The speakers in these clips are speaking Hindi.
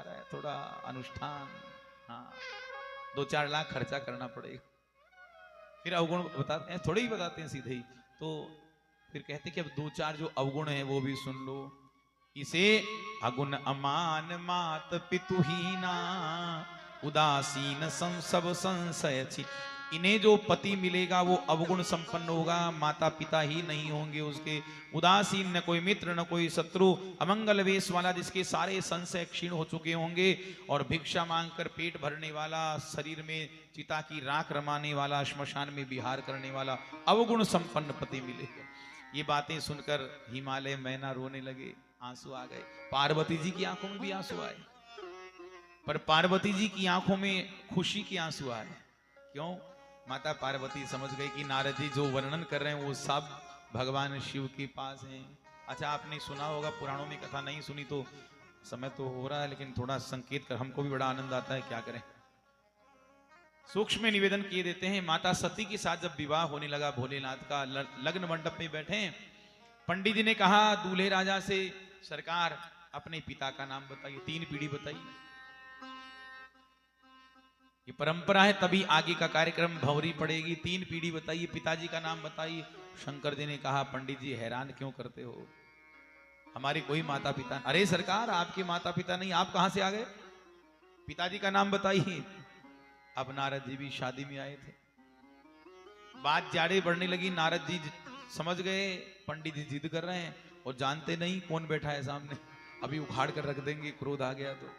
रहा है, थोड़ा अनुष्ठान, हाँ 2-4 लाख खर्चा करना पड़ेगा। फिर अवगुण बताते हैं, थोड़े ही बताते हैं सीधे ही। तो फिर कहते हैं कि अब 2-4 जो अवगुण हैं वो भी सुन लो। इसे अगुण अमान मात पितुहीना उदासीन सब संशय छी। इन्हें जो पति मिलेगा वो अवगुण संपन्न होगा, माता पिता ही नहीं होंगे उसके, उदासीन, न कोई मित्र न कोई शत्रु, अमंगल वेश वाला जिसके सारे संशय क्षीण हो चुके होंगे, और भिक्षा मांगकर पेट भरने वाला, शरीर में चिता की राख रमाने वाला, श्मशान में विहार करने वाला अवगुण संपन्न पति मिलेगा। ये बातें सुनकर हिमालय मैना रोने लगे, आंसू आ गए। पार्वती जी की आंखों में भी आंसू आए, पर पार्वती जी की आंखों में खुशी के आंसू आए। क्यों? माता पार्वती समझ गई कि नारद जी जो वर्णन कर रहे हैं वो सब भगवान शिव के पास हैं। अच्छा, आपने सुना होगा, पुराणों में कथा नहीं सुनी तो समय तो हो रहा है, लेकिन थोड़ा संकेत कर, हमको भी बड़ा आनंद आता है, क्या करें। सूक्ष्म निवेदन किए देते हैं। माता सती के साथ जब विवाह होने लगा भोलेनाथ का, लग्न मंडप में बैठे, पंडित जी ने कहा दूल्हे राजा से, सरकार अपने पिता का नाम बताइए, 3 पीढ़ी बताइए। ये परंपरा है, तभी आगे का कार्यक्रम भंवरी पड़ेगी। 3 पीढ़ी बताइए, पिताजी का नाम बताइए। शंकर जी ने कहा पंडित जी हैरान क्यों करते हो, हमारे कोई माता पिता। अरे सरकार, आपके माता पिता नहीं, आप कहां से आ गए, पिताजी का नाम बताइए। अब नारद जी भी शादी में आए थे, बात जाड़े बढ़ने लगी। नारद जी समझ गए पंडित जी जिद कर रहे हैं, और जानते नहीं कौन बैठा है सामने, अभी उखाड़ कर रख देंगे, क्रोध आ गया तो।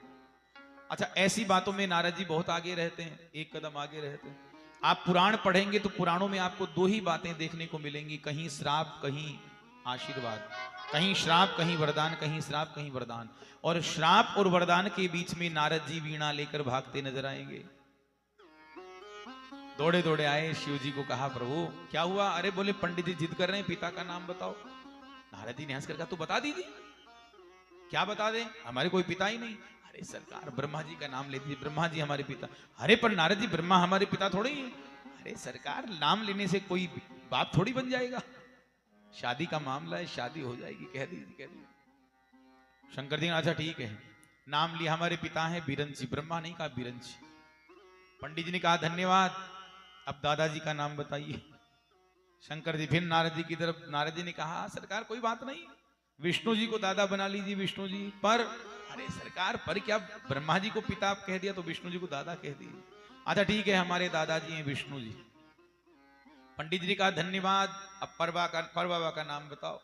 अच्छा, ऐसी बातों में नारद जी बहुत आगे रहते हैं, एक कदम आगे रहते हैं। आप पुराण पढ़ेंगे तो पुराणों में आपको 2 ही बातें देखने को मिलेंगी, कहीं श्राप कहीं आशीर्वाद, कहीं श्राप कहीं वरदान, कहीं श्राप कहीं वरदान। और श्राप और वरदान के बीच में नारद जी वीणा लेकर भागते नजर आएंगे। दौड़े दौड़े आए, शिव जी को कहा प्रभु क्या हुआ। अरे बोले पंडित जी जिद कर रहे हैं, पिता का नाम बताओ। नारद जी ने हंस कर कहा, तो बता दीजिए। क्या बता दें, हमारे कोई पिता ही नहीं। अरे सरकार, ब्रह्मा जी का नाम ले दीजिए, ब्रह्मा जी हमारे पिता। अरे पर नारद जी, ब्रह्मा हमारे पिता थोड़ी है। अरे सरकार, नाम लेने से कोई बाप थोड़ी बन जाएगा, शादी का मामला है, शादी हो जाएगी, कह दीजिए कह दीजिए। शंकर जी, अच्छा ठीक है, नाम लिया, हमारे पिता है बिरंची। ब्रह्मा नहीं कहा, बिरंची। पंडित जी ने कहा धन्यवाद, अब दादाजी का नाम बताइए। शंकर जी फिर नारद जी की तरफ, नारद जी ने कहा सरकार कोई बात नहीं, विष्णु जी को दादा बना लीजिए, विष्णु जी। पर अरे सरकार, पर क्या, ब्रह्मा जी को पिता आप कह दिया तो विष्णु जी को दादा कह दिए। अच्छा ठीक है, हमारे दादाजी हैं विष्णु जी। पंडित जी का धन्यवाद, अब परबाबा का नाम बताओ।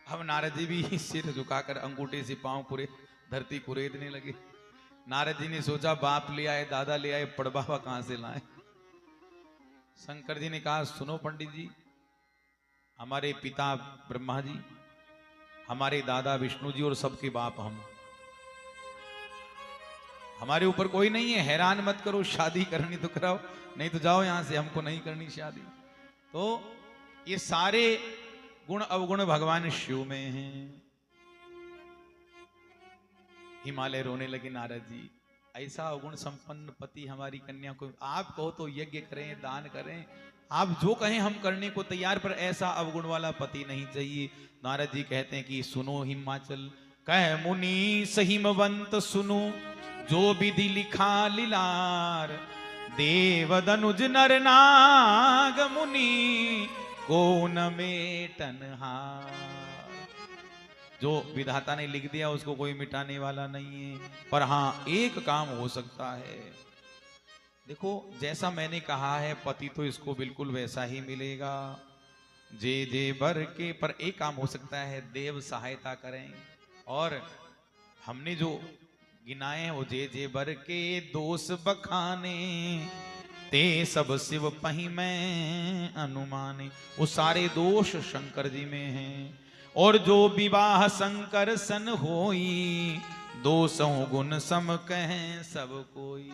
अब नारद जी भी सिर झुकाकर अंगूठे से पांव पूरे धरती कुरेदने लगे। नारद जी ने सोचा बाप ले आए, दादा ले आए, परबाबा कहां से लाए। शंकर जी ने कहा सुनो पंडित जी, हमारे पिता ब्रह्मा जी, हमारे दादा विष्णु जी, और सबके बाप हम, हमारे ऊपर कोई नहीं है, हैरान मत करो, शादी करनी तो कराओ, नहीं तो जाओ यहां से, हमको नहीं करनी शादी। तो ये सारे गुण अवगुण भगवान शिव में हैं। हिमालय रोने लगे, नारद जी ऐसा अवगुण संपन्न पति हमारी कन्या को, आप कहो तो यज्ञ करें, दान करें, आप जो कहें हम करने को तैयार, पर ऐसा अवगुण वाला पति नहीं चाहिए। नारद जी कहते हैं कि सुनो हिमाचल, कह मुनि सहिमवंत सुनो, जो विधि लिखा लीलार, देव दनुज नर नाग मुनि को न मेटन हार। जो विधाता ने लिख दिया उसको कोई मिटाने वाला नहीं है। पर हाँ, एक काम हो सकता है, देखो जैसा मैंने कहा है, पति तो इसको बिल्कुल वैसा ही मिलेगा, जे जे बर के। पर एक काम हो सकता है, देव सहायता करें, और हमने जो गिनाए हैं वो जे जे बर के दोष बखाने, ते सब शिव पही में अनुमाने। वो सारे दोष शंकर जी में हैं। और जो विवाह शंकर सन होई, दोषों गुण सम कहें सब कोई।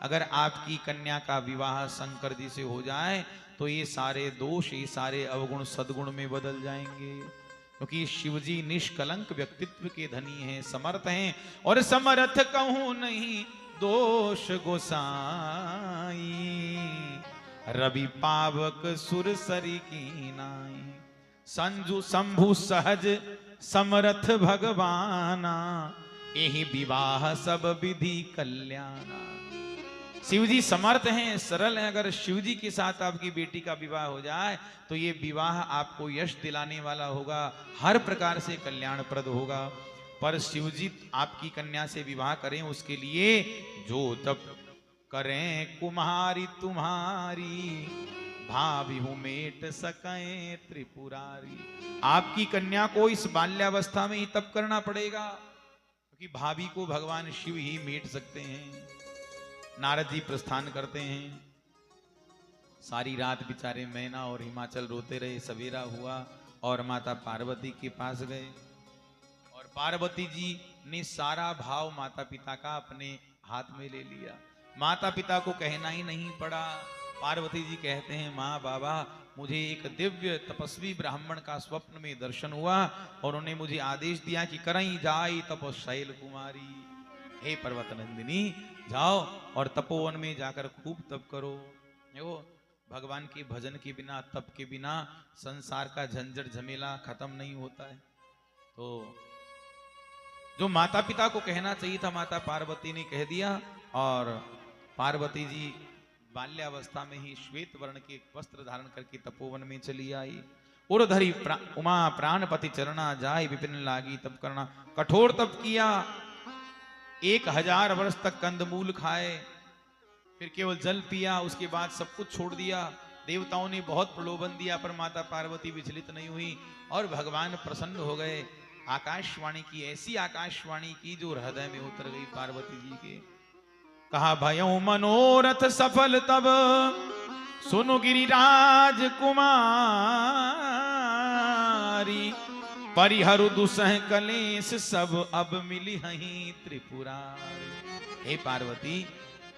अगर आपकी कन्या का विवाह शंकर जी से हो जाए तो ये सारे दोष, ये सारे अवगुण सद्गुण में बदल जाएंगे, क्योंकि शिव जी निष्कलंक व्यक्तित्व के धनी हैं, समर्थ हैं, और समर्थ कहूं नहीं दोष गोसाई, रवि पावक सुर सरी की नाई। संजु शंभु सहज समर्थ भगवाना, यही विवाह सब विधि कल्याण। शिव जी समर्थ हैं, सरल हैं। अगर शिव जी के साथ आपकी बेटी का विवाह हो जाए तो ये विवाह आपको यश दिलाने वाला होगा, हर प्रकार से कल्याणप्रद होगा। पर शिव जी आपकी कन्या से विवाह करें उसके लिए जो तप करें कुम्हारी तुम्हारी, भाभी मेट सकें त्रिपुरारी। आपकी कन्या को इस बाल्यावस्था में ही तप करना पड़ेगा, क्योंकि भाभी को भगवान शिव ही मेट सकते हैं। नारद जी प्रस्थान करते हैं, सारी रात बेचारे मैना और हिमाचल रोते रहे। सवेरा हुआ और माता पार्वती के पास गए, और पार्वती जी ने सारा भाव माता पिता का अपने हाथ में ले लिया। माता पिता को कहना ही नहीं पड़ा। पार्वती जी कहते हैं, माँ बाबा, मुझे एक दिव्य तपस्वी ब्राह्मण का स्वप्न में दर्शन हुआ और उन्होंने मुझे आदेश दिया कि करई जाई तप शैल कुमारी। हे पर्वत नंदिनी, जाओ और तपोवन में जाकर खूब तप करो। देखो, भगवान के भजन के बिना, तप के बिना संसार का झंझट झमेला खत्म नहीं होता है। तो जो माता पिता को कहना चाहिए था, माता पार्वती ने कह दिया, और पार्वती जी बाल्यावस्था में ही श्वेत वर्ण के वस्त्र धारण करके तपोवन में चली आई। उर्धरी उमा प्राणपति चरना जाय विपिन लागी तप करना। कठोर तप किया, 1000 वर्ष तक कंदमूल खाए, फिर केवल जल पिया, उसके बाद सब कुछ छोड़ दिया। देवताओं ने बहुत प्रलोभन दिया पर माता पार्वती विचलित नहीं हुई और भगवान प्रसन्न हो गए। आकाशवाणी की, ऐसी आकाशवाणी की जो हृदय में उतर गई पार्वती जी के। कहा, भयों मनोरथ सफल तब सुनु गिरिराज कुमारी, परिहरु दुसह कलेश सब अब मिली हहीं त्रिपुरारी। हे पार्वती,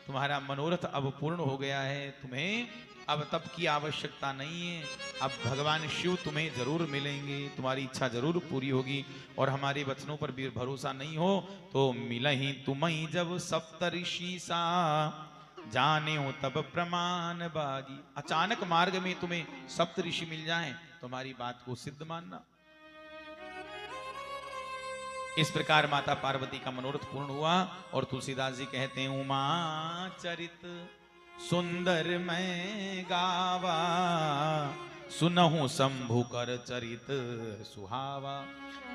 तुम्हारा मनोरथ अब पूर्ण हो गया है, तुम्हें अब तप की आवश्यकता नहीं है। अब भगवान शिव तुम्हें जरूर मिलेंगे, तुम्हारी इच्छा जरूर पूरी होगी। और हमारे वचनों पर भी भरोसा नहीं हो तो मिलहि तुम्हें जब सप्तऋषि सा, जाने हो तब प्रमाण बागी। अचानक मार्ग में तुम्हें सप्तऋषि मिल जाएं, तुम्हारी बात को सिद्ध मानना। इस प्रकार माता पार्वती का मनोरथ पूर्ण हुआ। और तुलसीदास जी कहते हैं, उमा चरित सुंदर मैं गावा, सुनहु शंभु कर चरित सुहावा।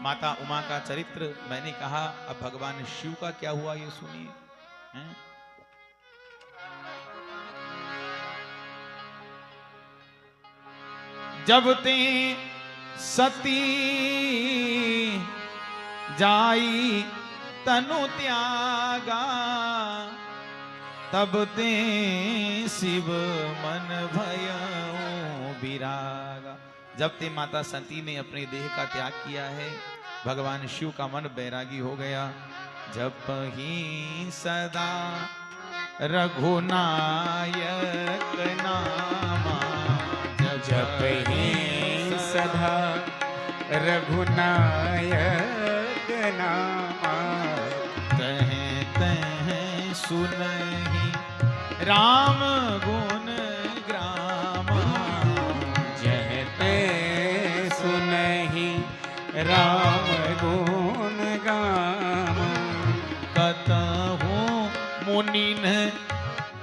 माता उमा का चरित्र मैंने कहा, अब भगवान शिव का क्या हुआ ये सुनिए। जब ते सती जाई तनु त्यागा, तब ते शिव मन भयउ विरागा। जब ते माता सती ने अपने देह का त्याग किया है, भगवान शिव का मन बैरागी हो गया। जप ही सदा रघुनायक नामा, जप ही सदा रघुनायक नामा, सुनहि राम गुण ग्राम। जहते सुनहि राम गुण गाम, कतहु मुनिन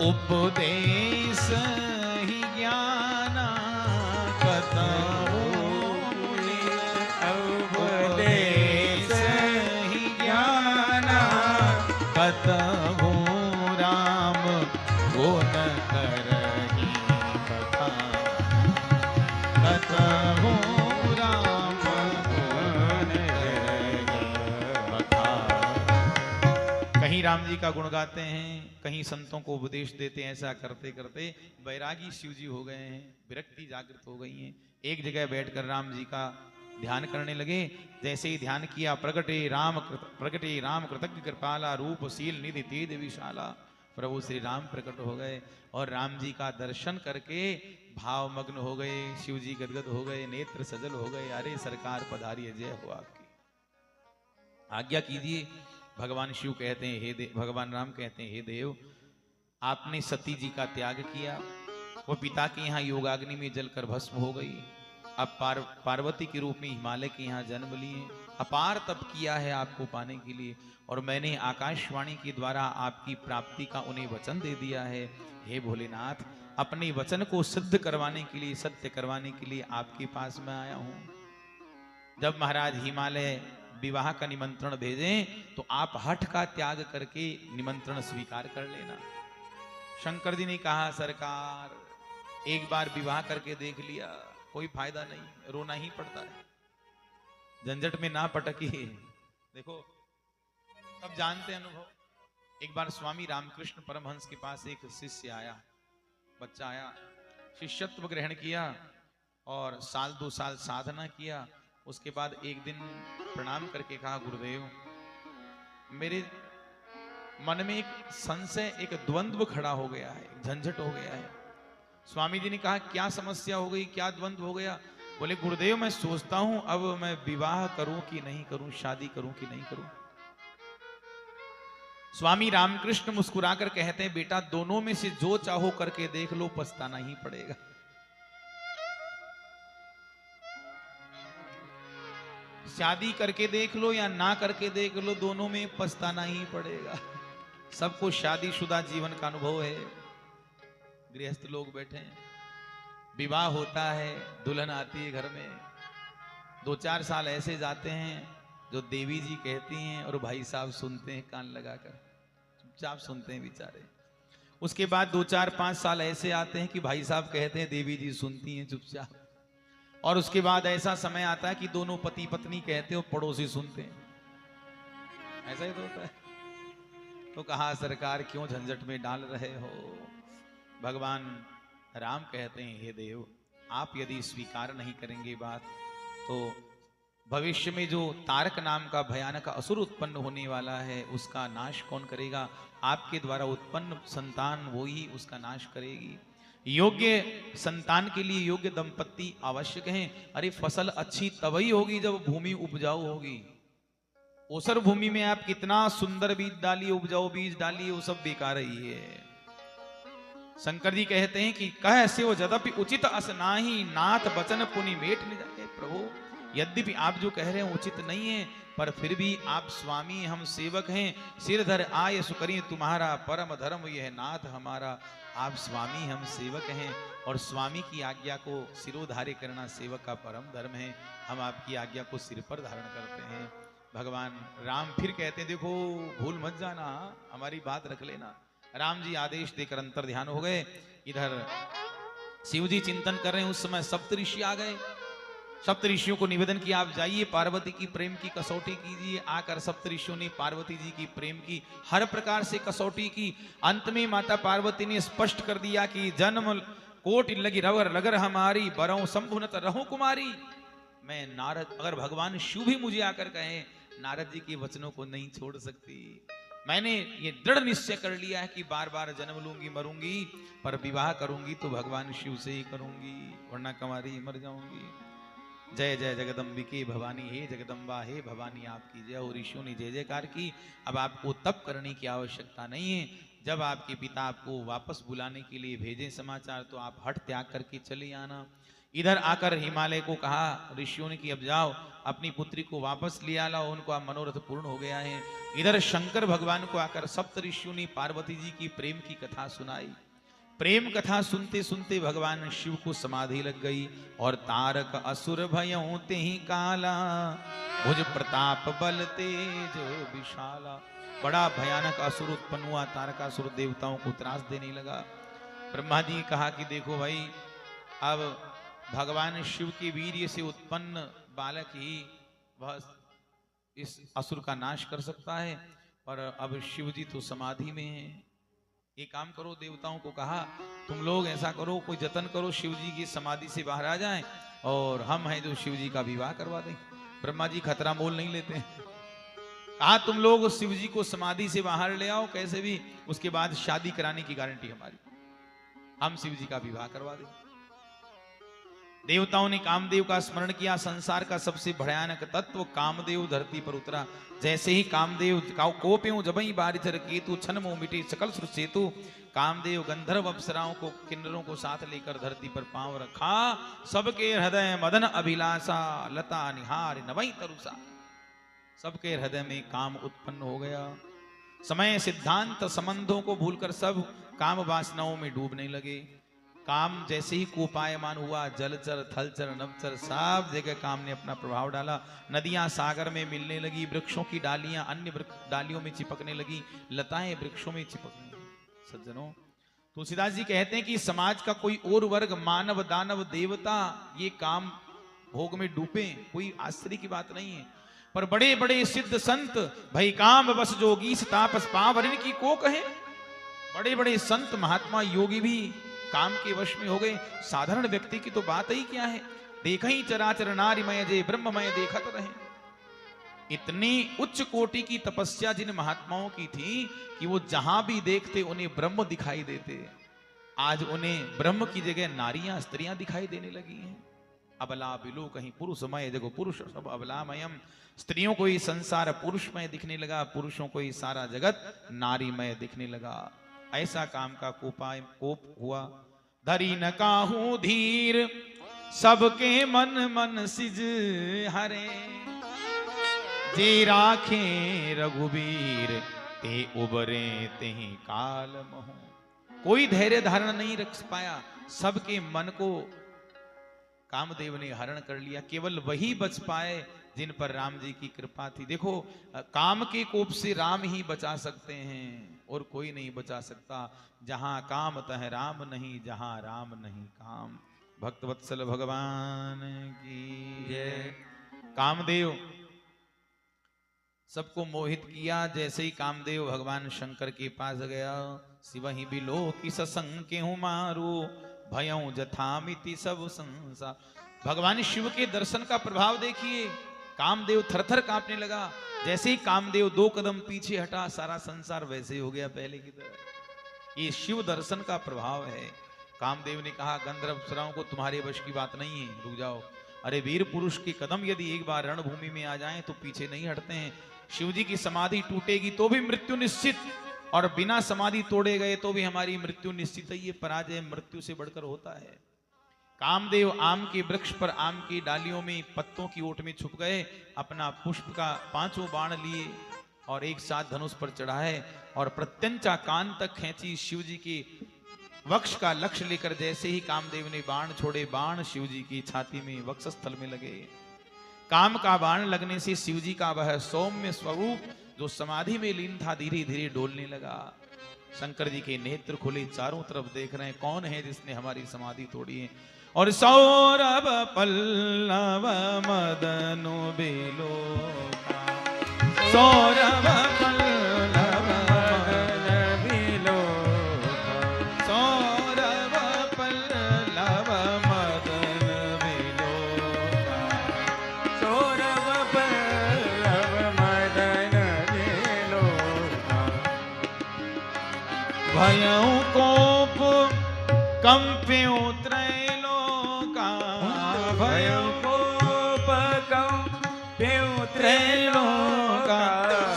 उपदेश ही ज्ञाना, कतहु मुनिन उपदेश ही ज्ञाना, कतहु गुण करहि बखाना, कतहु राम गुण करहि बखाना। कहीं राम जी का गुण गाते हैं, कहीं संतों को उपदेश देते हैं। ऐसा करते करते बैरागी शिव जी हो गए हैं, विरक्ति जागृत हो गई है। एक जगह बैठकर राम जी का ध्यान करने लगे। जैसे ही ध्यान किया, प्रगटे राम कृतज्ञ कृपाला, रूपशील निधि तेज विशाला। प्रभु श्री राम प्रकट हो गए और राम जी का दर्शन करके भावमग्न हो गए। शिव जी गदगद हो गए, नेत्र सजल हो गए। अरे सरकार पधारिए, जय हो आपकी, आज्ञा कीजिए। भगवान शिव कहते हैं, भगवान राम कहते हैं, हे देव, आपने सती जी का त्याग किया, वो पिता के यहाँ योगाग्नि में जलकर भस्म हो गई। अब पार्वती के रूप में हिमालय के यहाँ जन्म लिए, अपार तप किया है आपको पाने के लिए, और मैंने आकाशवाणी के द्वारा आपकी प्राप्ति का उन्हें वचन दे दिया है। हे भोलेनाथ, अपने वचन को सिद्ध करवाने के लिए, सत्य करवाने के लिए आपके पास में आया हूं। जब महाराज हिमालय विवाह का निमंत्रण भेजें तो आप हठ का त्याग करके निमंत्रण स्वीकार कर लेना। शंकर जी ने कहा, सरकार एक बार विवाह करके देख लिया, कोई फायदा नहीं, रोना ही पड़ता है, झंझट में ना पटकिए। देखो सब जानते हैं अनुभव। एक बार स्वामी रामकृष्ण परमहंस के पास एक शिष्य आया, बच्चा आया, शिष्यत्व ग्रहण किया और साल 2 साल साधना किया। उसके बाद एक दिन प्रणाम करके कहा, गुरुदेव मेरे मन में एक संशय, एक द्वंद्व खड़ा हो गया है, एक झंझट हो गया है। स्वामी जी ने कहा, क्या समस्या हो गई, क्या द्वंद्व हो गया? बोले, गुरुदेव मैं सोचता हूं अब मैं विवाह करूं कि नहीं करूं, शादी करूं कि नहीं करूं। स्वामी रामकृष्ण मुस्कुराकर कहते हैं, बेटा दोनों में से जो चाहो करके देख लो, पछताना ही पड़ेगा। शादी करके देख लो या ना करके देख लो, दोनों में पछताना ही पड़ेगा। सबको शादीशुदा जीवन का अनुभव है। गृहस्थ लोग बैठे हैं, विवाह होता है, दुल्हन आती है घर में, 2-4 साल ऐसे जाते हैं जो देवी जी कहती हैं और भाई साहब सुनते हैं कान लगाकर, चुपचाप सुनते हैं बेचारे। उसके बाद 2-4-5 साल ऐसे आते हैं कि भाई साहब कहते हैं, देवी जी सुनती हैं चुपचाप। और उसके बाद ऐसा समय आता है कि दोनों पति पत्नी कहते हो, पड़ोसी सुनते हैं। ऐसा ही तो होता है। तो कहा, सरकार क्यों झंझट में डाल रहे हो? भगवान राम कहते हैं, हे देव आप यदि स्वीकार नहीं करेंगे बात, तो भविष्य में जो तारक नाम का भयानक असुर उत्पन्न होने वाला है, उसका नाश कौन करेगा? आपके द्वारा उत्पन्न संतान वो ही उसका नाश करेगी। योग्य संतान के लिए योग्य दंपत्ति आवश्यक हैं। अरे फसल अच्छी तभी होगी जब भूमि उपजाऊ होगी। ओसर भूमि में आप कितना सुंदर बीज डालिए, उपजाऊ बीज डालिए, वो सब बेकार ही है। शंकर जी कहते हैं कि कह से वो जदपि उचित अस नाही, नाथ बचन पुनि मेट न जाए। प्रभु यद्यपि आप जो कह रहे हैं उचित नहीं है, पर फिर भी आप स्वामी, हम सेवक हैं, सिर धर आय सुकरी तुम्हारा, परम धर्म यह नाथ हमारा। आप स्वामी, हम सेवक हैं, और स्वामी की आज्ञा को सिरोधार्य करना सेवक का परम धर्म है। हम आपकी आज्ञा को सिर पर धारण करते हैं। भगवान राम फिर कहते हैं, देखो भूल मत जाना, हमारी बात रख लेना। राम जी आदेश देकर अंतर ध्यान हो गए। इधर शिव जी चिंतन कर रहे हैं, उस समय सप्तऋषि आ गए। सप्तऋषियों को निवेदन किया, आप जाइए पार्वती की प्रेम की कसौटी कीजिए। आकर सप्तऋषियों ने पार्वती जी की प्रेम की हर प्रकार से कसौटी की। अंत में माता पार्वती ने स्पष्ट कर दिया कि जन्म कोटि लगी रवर लगर हमारी, बरऊ संभुनत रहूं कुमारी। मैं नारद, अगर भगवान शिव भी मुझे आकर कहें, नारद जी के वचनों को नहीं छोड़ सकती। मैंने ये दृढ़ निश्चय कर लिया है कि बार बार जन्म लूंगी, मरूंगी, पर विवाह करूंगी तो भगवान शिव से ही करूंगी, वरना कुमारी मर जाऊंगी। जय जय जगदम्बिके भवानी, हे जगदम्बा हे भवानी आपकी जय। और ऋषियों ने जय जयकार की। अब आपको तप करने की आवश्यकता नहीं है। जब आपके पिता आपको वापस बुलाने के लिए भेजें समाचार, तो आप हठ त्याग करके चले आना। इधर आकर हिमालय को कहा ऋषियों ने कि अब जाओ अपनी पुत्री को वापस ले लाओ, उनको मनोरथ पूर्ण हो गया है। इधर शंकर भगवान को आकर सप्त ऋषियों ने पार्वती जी की प्रेम की कथा सुनाई। प्रेम कथा सुनते सुनते भगवान शिव को समाधि लग गई, और तारक असुर भयों तेहि काला, भुज प्रताप बल तेज विशाला। बड़ा भयानक असुर उत्पन्न हुआ, तारकासुर देवताओं को त्रास देने लगा। ब्रह्मा जी कहा कि देखो भाई, अब भगवान शिव के वीर्य से उत्पन्न बालक ही वह इस असुर का नाश कर सकता है, पर अब शिव जी तो समाधि में हैं। एक काम करो, देवताओं को कहा तुम लोग ऐसा करो, कोई जतन करो, शिव जी की समाधि से बाहर आ जाएं, और हम हैं जो शिव जी का विवाह करवा दें। ब्रह्मा जी खतरा मोल नहीं लेते हैं। कहा तुम लोग शिव जी को समाधि से बाहर ले आओ कैसे भी, उसके बाद शादी कराने की गारंटी हमारी, हम शिव जी का विवाह करवा दें। देवताओं ने कामदेव का स्मरण किया। संसार का सबसे भयानक तत्व कामदेव धरती पर उतरा। जैसे ही कामदेव कोप्यों जबई बारिचर केतु छन मोह मिटे सकल सेतु। कामदेव गंधर्व अप्सराओं को किन्नरों को साथ लेकर धरती पर पांव रखा। सबके हृदय मदन अभिलाषा लता निहार नवई तरुषा। सबके हृदय में काम उत्पन्न हो गया। समय सिद्धांत संबंधों को भूलकर सब काम वासनाओं में डूबने लगे। काम जैसे ही कोपायमान हुआ, जलचर थलचर नवचर सब जगह काम ने अपना प्रभाव डाला। नदियां सागर में मिलने लगी, वृक्षों की डालियां अन्य डालियों में चिपकने लगी, लताएं वृक्षों में चिपकने लगी। सज्जनों, तुलसीदास जी कहते हैं कि समाज का कोई और वर्ग, मानव दानव देवता, ये काम भोग में डूबे, कोई आश्चर्य की बात नहीं है। पर बड़े बड़े सिद्ध संत, भई काम बस जोगी तापस पावरन की को कहे। बड़े बड़े संत महात्मा योगी भी काम के वश में हो गए। साधारण व्यक्ति की तो बात ही क्या है। देखा ही चराचर नारीमय जे ब्रह्ममय देखत रहे। इतनी उच्च कोटि की तपस्या जिन महात्माओं की थी कि वो जहां भी देखते उन्हें ब्रह्म दिखाई देते। आज उन्हें ब्रह्म की जगह नारियां स्त्रियां दिखाई देने लगी हैं। अबला बिलो कहीं पुरुषमय, देखो पुरुष सब अबलामयम। स्त्रियों को ही संसार पुरुषमय दिखने लगा, पुरुषों को ही सारा जगत नारीमय दिखने लगा। ऐसा काम का कोप हुआ। धरी न काहू धीर सबके मन मन सिज हरे। जे राखे रघुबीर ते उबरे ते काल मोह। कोई धैर्य धारण नहीं रख पाया। सबके मन को कामदेव ने हरण कर लिया। केवल वही बच पाए जिन पर राम जी की कृपा थी। देखो, काम के कोप से राम ही बचा सकते हैं और कोई नहीं बचा सकता। जहां काम तह राम नहीं, जहां राम नहीं काम। भक्तवत्सल भगवान की जय। कामदेव सबको मोहित किया। जैसे ही कामदेव भगवान शंकर के पास गया, शिवहि बिलो की ससंग के हूं मारू भयं जथामिति सब संसार। भगवान शिव के दर्शन का प्रभाव देखिए। कामदेव थरथर कांपने लगा। जैसे ही कामदेव 2 कदम पीछे हटा, सारा संसार वैसे हो गया पहले की तरह। ये शिव दर्शन का प्रभाव है। कामदेव ने कहा, गंधर्व अप्सराओं को तुम्हारे वश की बात नहीं है, रुक जाओ। अरे वीर पुरुष के कदम यदि एक बार रणभूमि में आ जाएं तो पीछे नहीं हटते हैं। शिव जी की समाधि टूटेगी तो भी मृत्यु निश्चित, और बिना समाधि तोड़े गए तो भी हमारी मृत्यु निश्चित है। ये पराजय मृत्यु से बढ़कर होता है। कामदेव आम के वृक्ष पर आम की डालियों में पत्तों की ओट में छुप गए। अपना पुष्प का 5 बाण लिए और एक साथ धनुष पर चढ़ाए और प्रत्यंचा कान तक खींची। शिव जी के वक्ष का लक्ष्य लेकर जैसे ही कामदेव ने बाण छोड़े, बाण शिव जी की छाती में वक्षस्थल में लगे। काम का बाण लगने से शिव जी का वह सौम्य स्वरूप जो समाधि में लीन था, धीरे धीरे डोलने लगा। शंकर जी के नेत्र खुले, चारों तरफ देख रहे हैं कौन है जिसने हमारी समाधि तोड़ी है। और सौरभ पल्लव मदनु बिलोका, सौरभ पल्लव मदन बिलोका, सौरभ पल्लव मदन बिलोका, सौरभ पल्लव मदन बिलोका। भयं कोप कंप्यों त्रैलोका, भयं कोप कंप्यों त्रैलोका,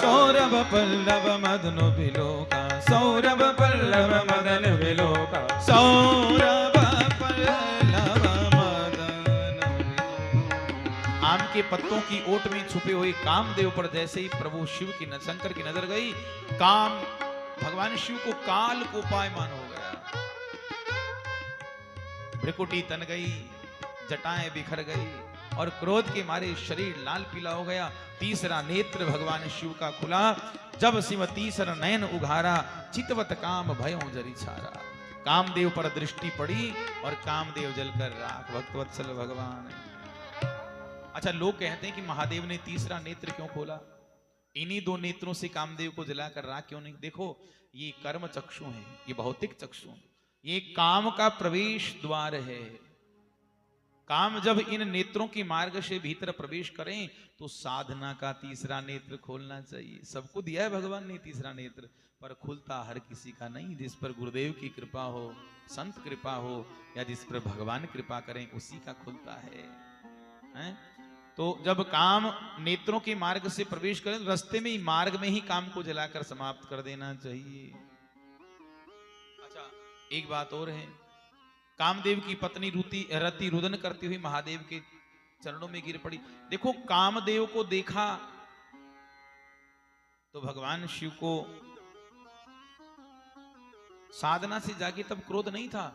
सौरभ पल्लव मदन बिलोका, सौरभ पल्लव मदन बिलोका, सौरभ पल्लव मदन बिलोका। आम के पत्तों की ओट में छुपे हुए कामदेव पर जैसे ही प्रभु शिव की शंकर की नजर गई, काम भगवान शिव को काल कोपायमान हो गया। भ्रिकुटी तन गई, जटाएं बिखर गई और क्रोध के मारे शरीर लाल पीला हो गया। तीसरा नेत्र भगवान शिव का खुला। जब शिव तीसरा नयन उघारा, चितवत काम भयों जरी छारा। कामदेव पर दृष्टि पड़ी और कामदेव जलकर राख। भक्तवत्सल भगवान। अच्छा, लोग कहते हैं कि महादेव ने तीसरा नेत्र क्यों खोला? इन्हीं 2 नेत्रों से कामदेव को जलाकर राख क्यों नहीं? देखो, ये कर्म चक्षु हैं, ये भौतिक चक्षु, ये काम का प्रवेश द्वार है। काम जब इन नेत्रों के मार्ग से भीतर प्रवेश करें तो साधना का तीसरा नेत्र खोलना चाहिए। सबको दिया है भगवान ने तीसरा नेत्र, पर खुलता हर किसी का नहीं। जिस पर गुरुदेव की कृपा हो, संत कृपा हो, या जिस पर भगवान कृपा करें उसी का खुलता है, हैं? तो जब काम नेत्रों के मार्ग से प्रवेश करें, रास्ते में ही मार्ग में ही काम को जलाकर समाप्त कर देना चाहिए। अच्छा, एक बात और है, कामदेव की पत्नी रति रुदन करती हुई महादेव के चरणों में गिर पड़ी। देखो, कामदेव को देखा तो भगवान शिव को साधना से जाके तब क्रोध नहीं था,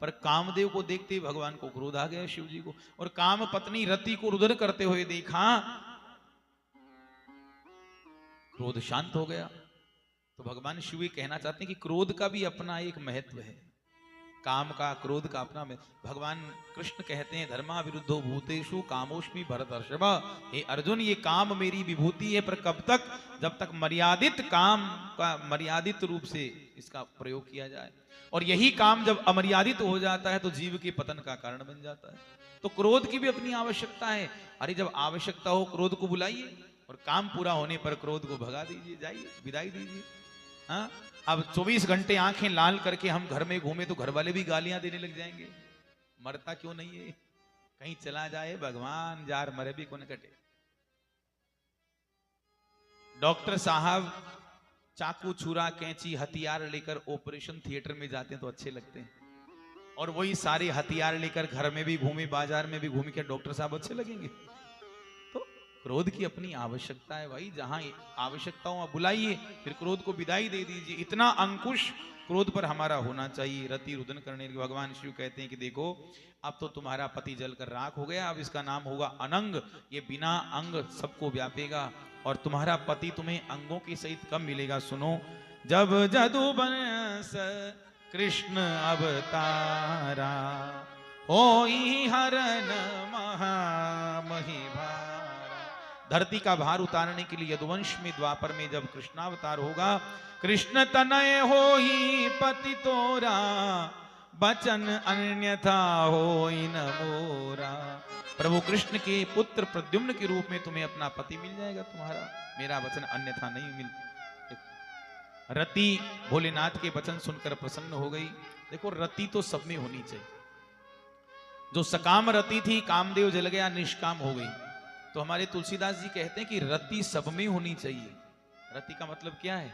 पर कामदेव को देखते ही भगवान को क्रोध आ गया शिव जी को। और काम पत्नी रति को रुदन करते हुए देखा, क्रोध शांत हो गया। तो भगवान शिव ये कहना चाहते हैं कि क्रोध का भी अपना एक महत्व है, काम का क्रोध का अपना में। भगवान कृष्ण कहते हैं, धर्मा विरुद्धो भूतेषु कामोष्मि भरतर्षभ। हे अर्जुन, ये काम मेरी विभूति है, पर कब तक? जब तक मर्यादित काम का मर्यादित रूप से इसका प्रयोग किया जाए। और यही काम जब अमर्यादित हो जाता है तो जीव के पतन का कारण बन जाता है। तो क्रोध की भी अपनी आवश्यकता है। अरे जब आवश्यकता हो क्रोध को बुलाइए, और काम पूरा होने पर क्रोध को भगा दीजिए, जाइए, विदाई दीजिए। हाँ, अब 24 घंटे आंखें लाल करके हम घर में घूमे तो घर वाले भी गालियां देने लग जाएंगे। मरता क्यों नहीं है? कहीं चला जाए भगवान, जार मरे भी कौन कटे। डॉक्टर साहब चाकू छुरा कैंची हथियार लेकर ऑपरेशन थिएटर में जाते हैं तो अच्छे लगते हैं, और वही सारे हथियार लेकर घर में भी घूमे, बाजार में भी घूमे, क्या डॉक्टर साहब अच्छे लगेंगे? तो क्रोध की अपनी आवश्यकता है भाई, जहां आवश्यकता हो बुलाइए, फिर क्रोध को विदाई दे दीजिए। इतना अंकुश क्रोध पर हमारा होना चाहिए। रति रुदन करने के भगवान शिव कहते हैं कि देखो, अब तो तुम्हारा पति जलकर राख हो गया, अब इसका नाम होगा अनंग। ये बिना अंग सबको व्यापेगा, और तुम्हारा पति तुम्हें अंगों के सहित कब मिलेगा? सुनो, जब जदुवंश कृष्ण अवतारा, होई हरन महामहि भारा। धरती का भार उतारने के लिए यदुवंश में द्वापर में जब कृष्णावतार होगा, कृष्ण तनय होई पति तोरा, बचन अन्यथा होई न मोरा। प्रभु कृष्ण के पुत्र प्रद्युम्न के रूप में तुम्हें अपना पति मिल जाएगा, तुम्हारा, मेरा वचन अन्यथा नहीं मिल। रति भोलेनाथ के वचन सुनकर प्रसन्न हो गई। देखो, रति तो सब में होनी चाहिए। जो सकाम रति थी, कामदेव जल गया, निष्काम हो गई। तो हमारे तुलसीदास जी कहते हैं कि रति सब में होनी चाहिए। रति का मतलब क्या है?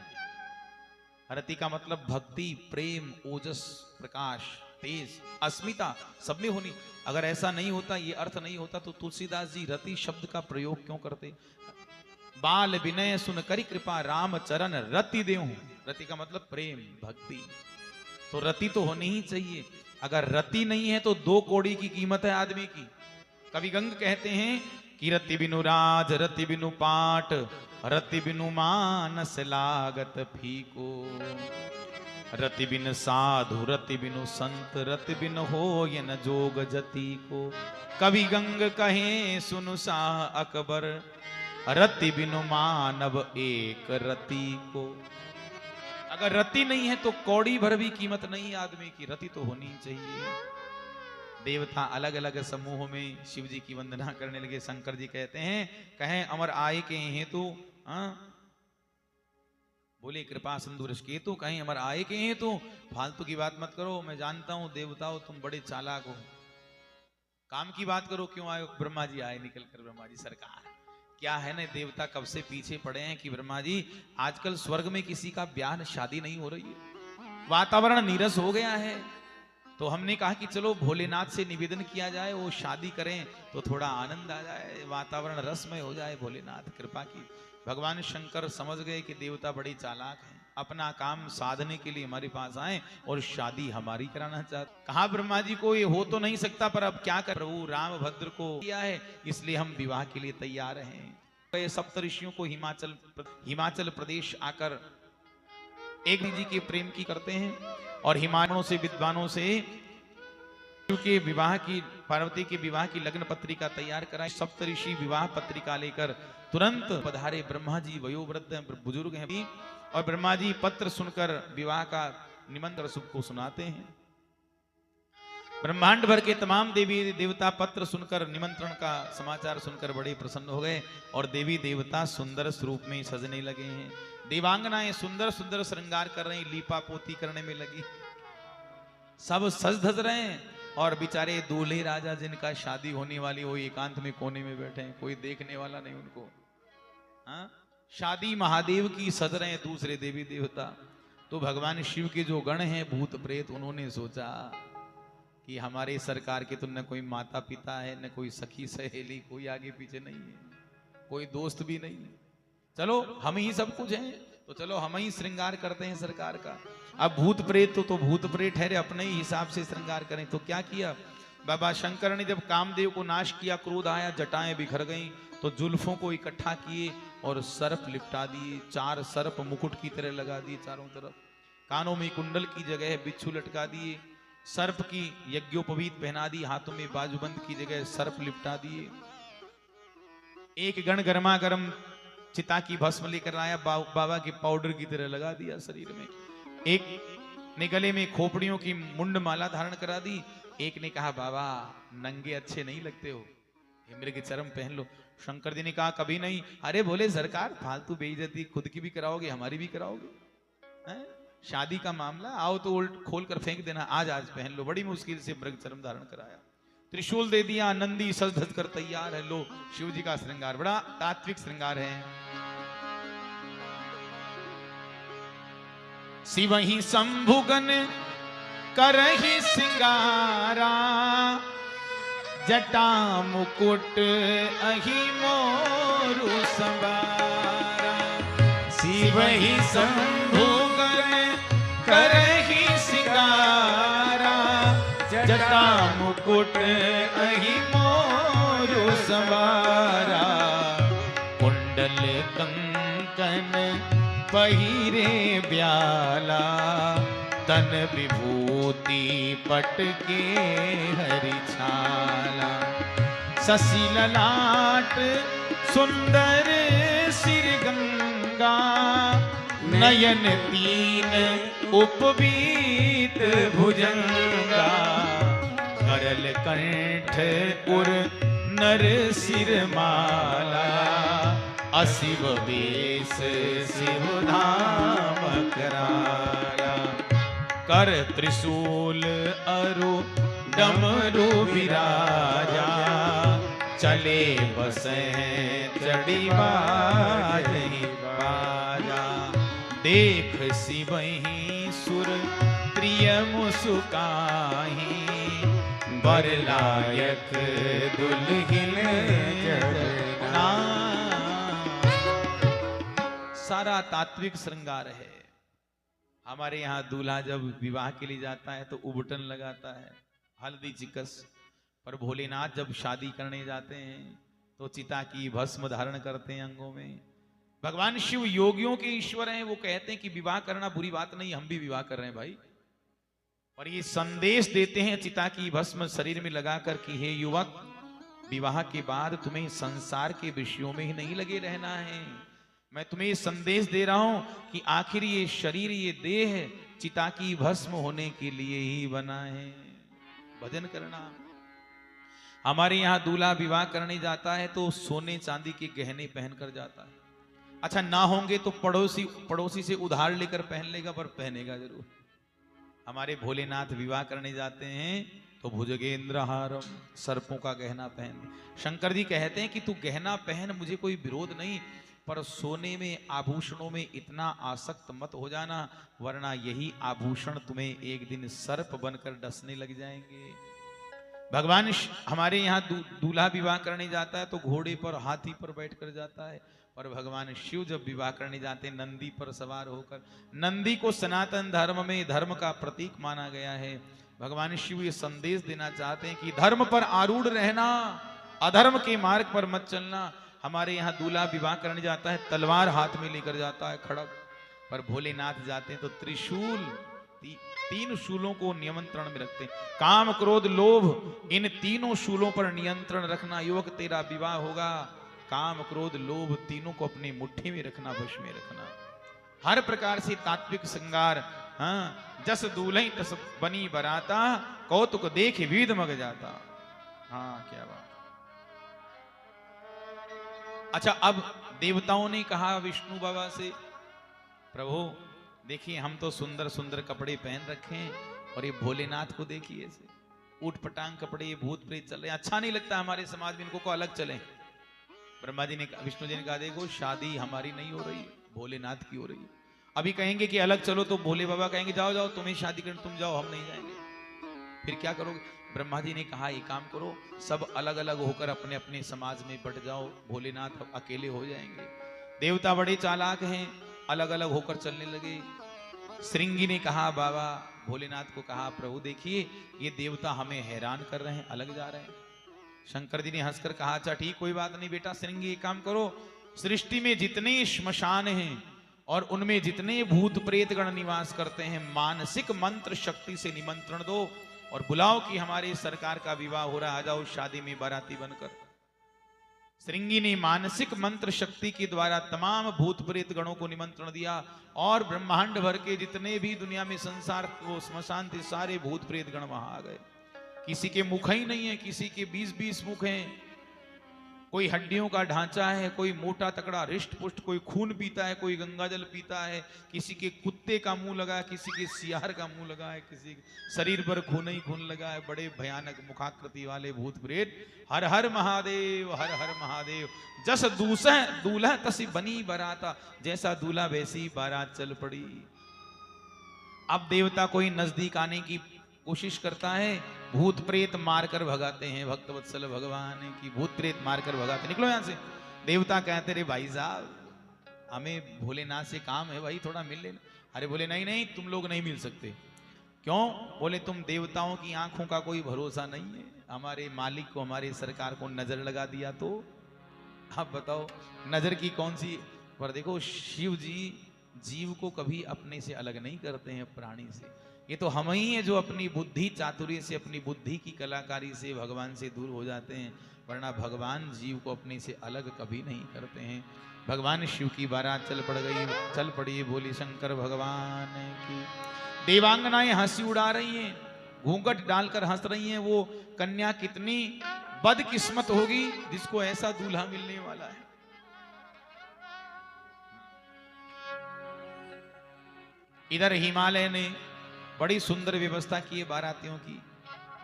रति का मतलब भक्ति, प्रेम, ओजस, प्रकाश, तेज, अस्मिता सब में होनी। अगर ऐसा नहीं होता, ये अर्थ नहीं होता, तो तुलसीदास जी रति शब्द का प्रयोग क्यों करते? बाल विनय सुन करी कृपा, राम चरण रति देहूं। रति का मतलब प्रेम, भक्ति। तो रति तो होनी ही चाहिए। अगर रति नहीं है तो 2 कौड़ी की कीमत है आदमी की। कवि गंग कहते हैं कि रति बिनु राज, रति बिनु पाट, रति बिनु मानस लागत फीको। रति बिन साधु, रति बिनु संत, रति बिन हो ये न जोग जति को। कवि गंग कहे सुनु शाह अकबर, रति बिनु मानव एक रति को। अगर रति नहीं है तो कौड़ी भर भी कीमत नहीं आदमी की। रति तो होनी चाहिए। देवता अलग अलग समूह में शिव जी की वंदना करने लगे। शंकर जी कहते हैं, कहें अमर आय के हेतु, बोले कृपा सिंधु केतु, कहीं अमर आय के हेतु। फालतू की बात मत करो, मैं जानता हूं देवताओं तुम बड़े चालाक हो। काम की बात करो, क्यों आए? ब्रह्मा जी आए निकल कर। ब्रह्मा जी सरकार क्या है ना, देवता कब से पीछे पड़े हैं कि ब्रह्मा जी, आजकल स्वर्ग में किसी का ब्याह शादी नहीं हो रही है, वातावरण नीरस हो गया है। तो हमने कहा कि चलो भोलेनाथ से निवेदन किया जाए, वो शादी करें तो थोड़ा आनंद आ जाए, वातावरण रसमय हो जाए। भोलेनाथ कृपा की। भगवान शंकर समझ गए कि देवता बड़ी चालाक हैं, अपना काम साधने के लिए हमारे पास आए और शादी हमारी कराना चाहते। कहा ब्रह्मा जी को ये हो तो नहीं सकता, पर अब क्या कर, प्रभु राम भद्र को किया है, इसलिए हम विवाह के लिए तैयार हैं। सप्त ऋषियों को हिमाचल प्रदेश आकर एक जी के प्रेम की करते हैं, और हिमालयों से विद्वानों से के विवाह की, पार्वती के विवाह की लग्न पत्रिका तैयार कराई। सप्तऋषि विवाह पत्रिका लेकर तुरंत पधारे। ब्रह्मा जी वयोवृद्ध बुजुर्ग हैं, और ब्रह्मा जी पत्र सुनकर विवाह का निमंत्रण सबको सुनाते हैं। ब्रह्मांड भर के तमाम देवी देवता पत्र सुनकर, निमंत्रण का समाचार सुनकर बड़े प्रसन्न हो गए, और देवी देवता सुंदर स्वरूप में सजने लगे हैं। देवांगनाएं सुंदर सुंदर श्रृंगार कर रही, लीपा पोती करने में लगी, सब सज धज रहे हैं, और बेचारे दूल्हे राजा जिनका शादी होने वाली वो एकांत में कोने में बैठे हैं, कोई देखने वाला नहीं उनको। हाँ, शादी महादेव की सज रहे हैं दूसरे देवी देवता। तो भगवान शिव के जो गण हैं भूत प्रेत, उन्होंने सोचा कि हमारे सरकार के तो न कोई माता पिता है, न कोई सखी सहेली, कोई आगे पीछे नहीं है, कोई दोस्त भी नहीं है, चलो हम ही सब कुछ हैं, तो चलो हम ही श्रृंगार करते हैं सरकार का। अब भूत प्रेत तो भूत प्रेत ठहरे, अपने ही हिसाब से श्रृंगार करें। तो क्या किया बाबा शंकर ने, जब कामदेव को नाश किया, क्रोध आया, जटाएं बिखर गईं, तो जुल्फों को इकट्ठा किए और सर्प लिपटा दिए, 4 सर्प मुकुट की तरह लगा दिए चारों तरफ, कानों में कुंडल की जगह बिच्छू लटका दिए, सर्प की यज्ञोपवीत पहना दी, हाथों में बाजूबंद की जगह सर्प लिपटा दिए। एक गण गर्मा गर्म चिता की भस्म लेकर आया, बाबा के पाउडर की तरह लगा दिया शरीर में। एक ने गले में खोपड़ियों की मुंड माला धारण करा दी, एक ने कहा बाबा नंगे अच्छे नहीं लगते हो, ये मृग चरम पहन लो। शंकर जी ने कहा कभी नहीं। अरे बोले सरकार फालतू बेइज्जती खुद की भी कराओगे हमारी भी कराओगे, हैं? शादी का मामला, आओ तो उल्ट खोल कर फेंक देना, आज पहन लो। बड़ी मुश्किल से मृग चरम धारण कराया, त्रिशूल दे दिया, नंदी सज धज कर तैयार है। लो शिव जी का श्रृंगार बड़ा तात्विक श्रृंगार है। शिव ही शंभुगन करहि सिंगारा, जटा मुकुट अहि मोरु संवारा। शिव ही शंभुगन करहि सिंगारा, जटा मुकुट अहि मोरु संवारा। कुंडल कंकन पहिरे ब्याला, तन विभूति पट के हरि छाला। शशि ललाट सुंदर सिर गंगा, नयन 3 उपवीत भुजंगा। करल कंठ उर नर सिर माला, अशिव बेस शिव धाम कराया। कर त्रिशूल अरु डमरू विराजा, चले बसे चढ़ी बाजहि बाजा। देख शिवहि सुर प्रिय मुस्काहि, बर लायक दुल्हिन जड़ना। सारा तात्विक श्रृंगार है। हमारे यहाँ दूल्हा जब विवाह के लिए जाता है तो उबटन लगाता है, हल्दी चिकस। पर भोलेनाथ जब शादी करने जाते हैं तो चिता की भस्म धारण करते हैं अंगों में। भगवान शिव योगियों के ईश्वर हैं, वो कहते हैं कि विवाह करना बुरी बात नहीं, हम भी विवाह कर रहे हैं भाई। और ये संदेश देते हैं चिता की भस्म शरीर में लगाकर कि हे युवक, विवाह के बाद तुम्हें संसार के विषयों में ही नहीं लगे रहना है। मैं तुम्हें ये संदेश दे रहा हूं कि आखिर ये शरीर, ये देह चिता की भस्म होने के लिए ही बना है। भजन करना। हमारे यहाँ दूल्हा विवाह करने जाता है तो सोने चांदी के गहने पहनकर जाता है। अच्छा ना होंगे तो पड़ोसी से उधार लेकर पहन लेगा, पर पहनेगा जरूर। हमारे भोलेनाथ विवाह करने जाते हैं तो भुजगेंद्रहारम, सर्पों का गहना पहन। शंकर जी कहते हैं कि तू गहना पहन, मुझे कोई विरोध नहीं, पर सोने में आभूषणों में इतना आसक्त मत हो जाना, वरना यही आभूषण तुम्हें एक दिन सर्प बनकर डसने लग जाएंगे। भगवान हमारे यहाँ दूल्हा विवाह करने जाता है तो घोड़े पर, हाथी पर बैठकर जाता है, पर भगवान शिव जब विवाह करने जाते हैं नंदी पर सवार होकर। नंदी को सनातन धर्म में धर्म का प्रतीक माना गया है। भगवान शिव ये संदेश देना चाहते हैं कि धर्म पर आरूढ़ रहना, अधर्म के मार्ग पर मत चलना। हमारे यहाँ दूल्हा विवाह करने जाता है, तलवार हाथ में लेकर जाता है, खड़ग। पर भोलेनाथ जाते हैं तो त्रिशूल, 3 शूलों को नियंत्रण में रखते हैं। काम क्रोध लोभ, इन 3 शूलों पर नियंत्रण रखना। युवक तेरा विवाह होगा, काम क्रोध लोभ तीनों को अपनी मुट्ठी में रखना, वश में रखना। हर प्रकार से तात्विक श्रृंगार। हाँ, जस दूल्हे तस बनी बराता, कौतुक देख विध मग जाता। हाँ क्या बात। अच्छा अब देवताओं ने कहा विष्णु बाबा से प्रभु देखिए हम तो सुंदर सुंदर कपड़े पहन रखे हैं और ये भोलेनाथ को देखिए ऐसे ऊट पटांग कपड़े, ये भूत प्रेत चल रहे हैं, अच्छा नहीं लगता हमारे समाज में, इनको को अलग चले। ब्रह्मा जी ने, विष्णु जी ने कहा देखो शादी हमारी नहीं हो रही, भोलेनाथ की हो रही है। अभी कहेंगे कि अलग चलो तो भोले बाबा कहेंगे जाओ जाओ तुम्हें शादी करनी, तुम जाओ हम नहीं जाएंगे, फिर क्या करोगे? ब्रह्मा जी ने कहा एक काम करो, सब अलग अलग होकर अपने अपने समाज में बट जाओ, भोलेनाथ अकेले हो जाएंगे। देवता बड़े चालाक हैं, अलग अलग होकर चलने लगे। श्रृंगी ने कहा, बाबा भोलेनाथ को कहा, प्रभु देखिए ये देवता हमें हैरान कर रहे हैं, अलग जा रहे हैं। शंकर जी ने हंसकर कहा, अच्छा ठीक कोई बात नहीं बेटा श्रृंगी, एक काम करो, सृष्टि में जितने श्मशान हैं और उनमें जितने भूत प्रेत गण निवास करते हैं, मानसिक मंत्र शक्ति से निमंत्रण दो और बुलाओ कि हमारे सरकार का विवाह हो रहा, आ जाओ शादी में बाराती बनकर। श्रृंगी ने मानसिक मंत्र शक्ति के द्वारा तमाम भूत प्रेत गणों को निमंत्रण दिया और ब्रह्मांड भर के जितने भी दुनिया में संसार वो स्मशान थे, सारे भूत प्रेत गण वहां आ गए। किसी के मुख ही नहीं है, किसी के 20-20 मुख हैं, कोई हड्डियों का ढांचा है, कोई मोटा तकड़ा रिष्ट पुष्ट, कोई खून पीता है, कोई गंगा जल पीता है, किसी के कुत्ते का मुंह लगा है, किसी के सियार का मुंह लगा है, किसी के शरीर पर खून ही खून लगा है। बड़े भयानक मुखाकृति वाले भूत प्रेत, हर हर महादेव, हर हर महादेव। जस दूल्हा तसी बनी बाराता, जैसा दूल्हा वैसी बारात चल पड़ी। अब देवता कोई नजदीक आने की कोशिश करता है, भूत प्रेत मारकर भगाते हैं। भक्तवत्सल भगवान की भूत प्रेत मारकर भगाते, निकलो यहां से। देवता कहते रे भाई साहब हमें भोलेनाथ से काम है भाई, थोड़ा मिल लेना। अरे बोले नहीं नहीं तुम लोग नहीं मिल सकते। क्यों? बोले तुम देवताओं की आंखों का कोई भरोसा नहीं है, हमारे मालिक को, हमारे सरकार को नजर लगा दिया तो आप बताओ नजर की कौन सी। पर देखो शिव जी जीव को कभी अपने से अलग नहीं करते हैं प्राणी से। ये तो हम ही हैं जो अपनी बुद्धि चातुर्य से, अपनी बुद्धि की कलाकारी से भगवान से दूर हो जाते हैं, वरना भगवान जीव को अपने से अलग कभी नहीं करते हैं। भगवान शिव की बारात चल पड़ी, बोली शंकर भगवान की। देवांगनाएं हंसी उड़ा रही हैं, घूंघट डालकर हंस रही हैं। वो कन्या कितनी बदकिस्मत होगी जिसको ऐसा दूल्हा मिलने वाला है। इधर हिमालय ने बड़ी सुंदर व्यवस्था की है बारातियों की।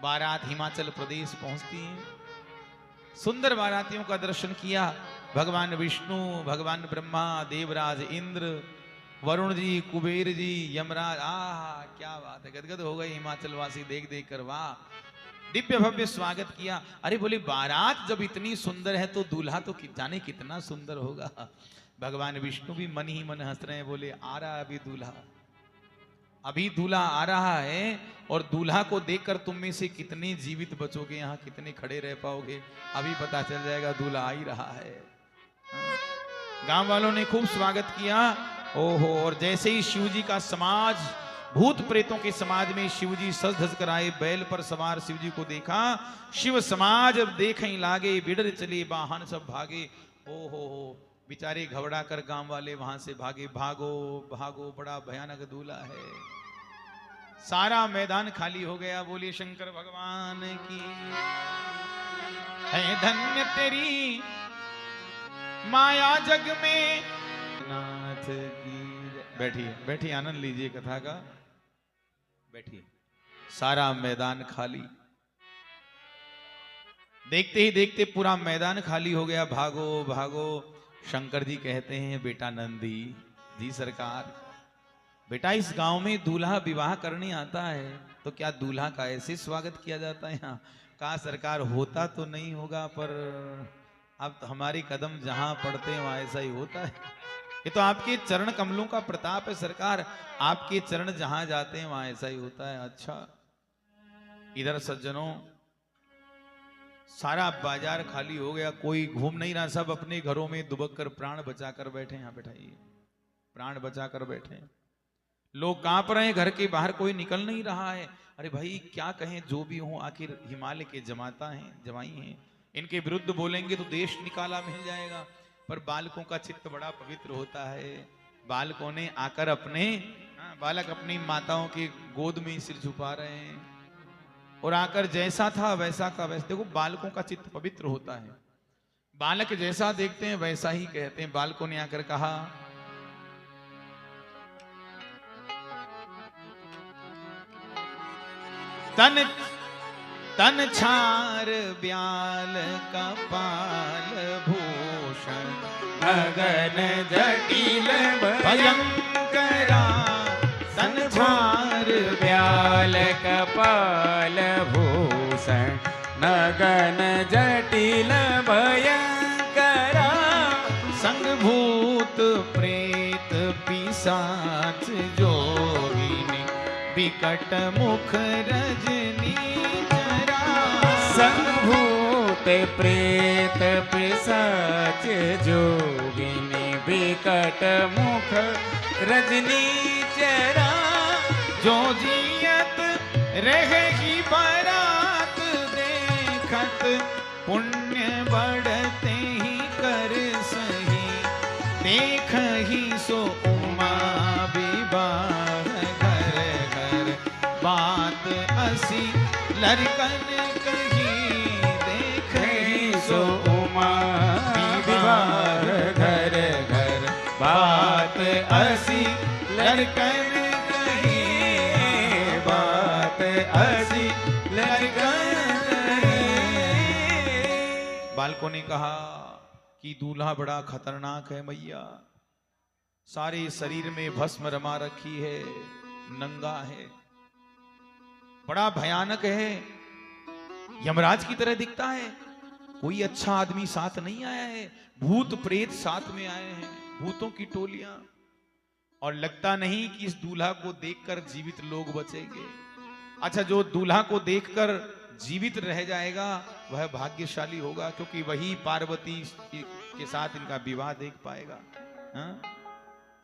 बारात हिमाचल प्रदेश पहुंचती है, सुंदर बारातियों का दर्शन किया। भगवान विष्णु, भगवान ब्रह्मा, देवराज इंद्र, वरुण जी, कुबेर जी, यमराज, क्या बात है, गदगद हो गए हिमाचल वासी देख देख कर। वाह, दिव्य भव्य स्वागत किया। अरे बोले बारात जब इतनी सुंदर है तो दूल्हा तो जाने कितना सुंदर होगा। भगवान विष्णु भी मन ही मन हंस रहे हैं, बोले आ रहा अभी दूल्हा, अभी दूल्हा आ रहा है। और दूल्हा को देखकर तुम में से कितने जीवित बचोगे, यहाँ कितने खड़े रह पाओगे, अभी पता चल जाएगा, दूल्हा आ ही रहा है। गांव वालों ने खूब स्वागत किया। ओहो, और जैसे ही शिव जी का समाज, भूत प्रेतों के समाज में शिव जी सज धज कर आए, बैल पर सवार शिव जी को देखा, शिव समाज देखें लागे, बिडर चले वाहन सब भागे। ओहो, बेचारे घबरा कर गांव वाले वहां से भागे। भागो भागो, बड़ा भयानक दूल्हा है। सारा मैदान खाली हो गया। बोलिए शंकर भगवान की। है धन्य तेरी माया जग में नाथ की। बैठिए बैठिए, आनंद लीजिए कथा का, बैठिए। सारा मैदान खाली, देखते ही देखते पूरा मैदान खाली हो गया। भागो भागो। शंकर जी कहते हैं, बेटा नंदी जी सरकार, बेटा इस गांव में दूल्हा विवाह करने आता है तो क्या दूल्हा का ऐसे स्वागत किया जाता है? यहाँ कहा सरकार होता तो नहीं होगा, पर अब हमारे कदम जहां पड़ते हैं वहां ऐसा ही होता है। ये तो आपके चरण कमलों का प्रताप है सरकार, आपके चरण जहां जाते हैं वहां ऐसा ही होता है। अच्छा, इधर सज्जनों सारा बाजार खाली हो गया, कोई घूम नहीं रहा, सब अपने घरों में दुबक कर प्राण बचाकर बैठे। यहाँ बैठाइए, प्राण बचाकर बैठे। लोग कांप रहे हैं, घर के बाहर कोई निकल नहीं रहा है। अरे भाई क्या कहें, जो भी हो, आखिर हिमालय के जमाता हैं, जवाई हैं, इनके विरुद्ध बोलेंगे तो देश निकाला मिल जाएगा। पर बालकों का चित्त बड़ा पवित्र होता है। बालकों ने आकर बालक अपनी माताओं के गोद में सिर झुका रहे हैं और आकर जैसा था वैसा का वैसा। देखो बालकों का चित्त पवित्र होता है, बालक जैसा देखते हैं वैसा ही कहते हैं। बालकों ने आकर कहा, तन तन छार ब्याल कपाल भूषण गगन जटिल भयंकरा तन छार ब्याल कपाल भूषण नगन जटिल भयंकरा संगभूत प्रेत पिशाच जोगिनी विकट मुख रजनी चरा संभूत प्रेत पिशाच जोगिनी विकट मुख रजनी चरा जो जियत रहेगी बारात देखत पुण्य बढ़ते ही कर सही देख ही सो उमा विवाह घर घर बात असी लड़कन कही देख ही सो उमा विवाह घर घर बात असी लड़कन कही बात असी लड़कन कही। बालकों ने कहा कि दूल्हा बड़ा खतरनाक है मैया, सारे शरीर में भस्म रमा रखी है, नंगा है, बड़ा भयानक है, यमराज की तरह दिखता है। कोई अच्छा आदमी साथ नहीं आया है, भूत प्रेत साथ में आए हैं, भूतों की टोलियां। और लगता नहीं कि इस दूल्हा को देखकर जीवित लोग बचेंगे। अच्छा, जो दूल्हा को देखकर जीवित रह जाएगा वह भाग्यशाली होगा, क्योंकि वही पार्वती के साथ इनका विवाह देख पाएगा। हाँ?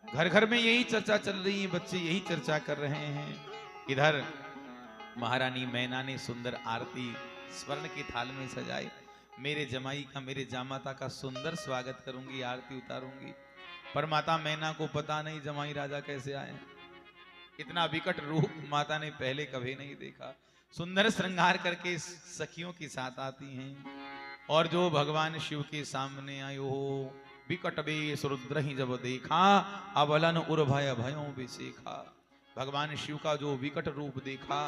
घर घर में यही चर्चा चल रही है, बच्चे यही चर्चा कर रहे हैं। इधर महारानी मैना ने सुंदर आरती स्वर्ण के थाल में सजाई। मेरे जमाई का, मेरे जामाता का सुंदर स्वागत करूंगी, आरती उतारूंगी। पर माता मैना को पता नहीं जमाई राजा कैसे आए। इतना विकट रूप माता ने पहले कभी नहीं देखा। सुंदर श्रृंगार करके सखियों के साथ आती हैं, और जो भगवान शिव के सामने आयो हो विकट बेश रुद्र ही जब देखा, अबलन उर्भय भयों बिसेखा। भगवान शिव का जो विकट रूप देखा,